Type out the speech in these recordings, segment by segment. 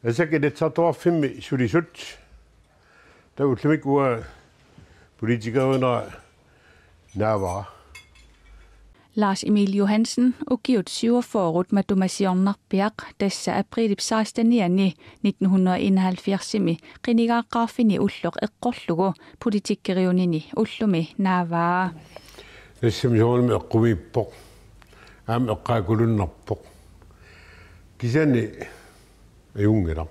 Altså, det tager dog 5 sulisut. Der er jo ikke politikere under nærvare. Lars Emil Johansen ugivet 7 forud med domasioner dessa april 16. 1971 riniga qafini ullor eqqorlugu politikkeriunini ullumi navaa. Dessa mission med qumippoq am eqqaakulunnerpoq kisani ayungera.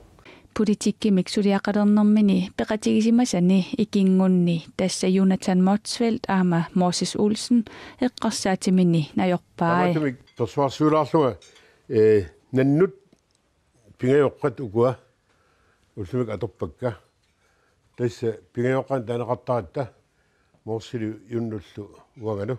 Politikkimik suliaqalernermini peqatigisimasani ikingunni dassa Jonathan Motzfeldt ama Moses Olsen eqqarsaatimini najorpaai. Tamik forsvarssuularluga nannut pingajoqqat ukua ulsumik atorpakka dassa pingajoqqan taneqartaratta morsili junnullu uanganu.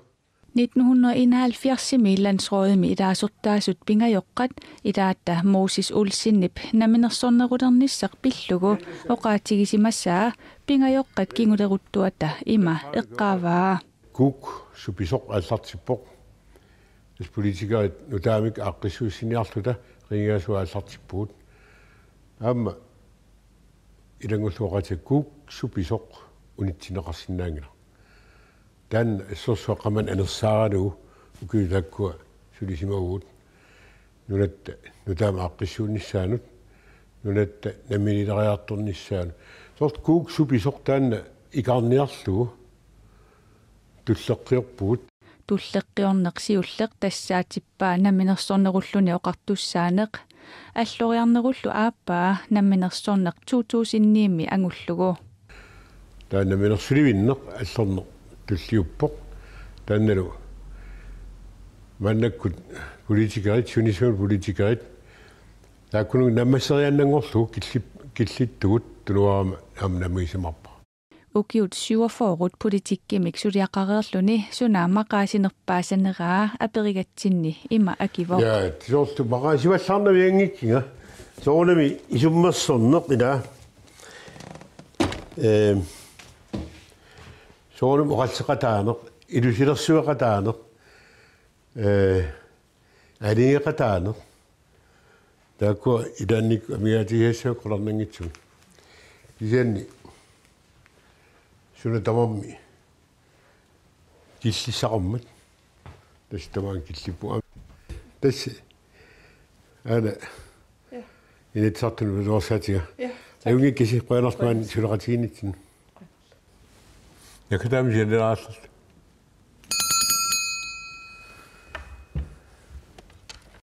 1971 landsrådemi idaasortaasut pingajoqqat idaatta Moses Olsinnip naminersornerudernissaq pillugu oqaatigisimassa pingajoqqat kinguleruttuata ima eqqaavaa. Kuk supisoq allartippoq des politikere nutaamik aqqissuussiniarluta ringaasua allartippuut aamma ilangulluoqatik kuk supisoq unitsineqarsinnaangila. Dan sosuaqaman anersaaranu ukuyulakkua sulisimaugut nunat nutaama aqqissuunnissaanut nunat naminileriartornissaanu sort kuuk supisoq taanna ikarniarlugu tulleqqiorpuut tulleqqiorneqsiulleq tassaatippaa naminersornerulluni oqartussaaneq alloriarnerullu aappaa naminersorneq 2000 angullugu taanna minersulivinneq allorneq tulliuppoq taannalu mannakkut politikerit sunisuun politikerit taakkunung nammasseriannangorlu killittugut tunuarama amnamiisimarpa ukiut 7 forud politikkimik suliaqareerluni sunaamaqaasinerpaasaneraa aperigatsinni ima akivor ja sortu maqaasivallarnaviangikkinga soornami isummersorneq ila soonum oqalseqataaneq ilusilersuaqataaneq aliiqataaneq taakku ilannik amigaatigiassuaqolarnangitsugu isanni suna tamammi killissaqarmat tastamaan killippu tas ana initsartunu luorsaatiga ayungikisi qoyanartuan suleqatiginitsin yakataami generaallat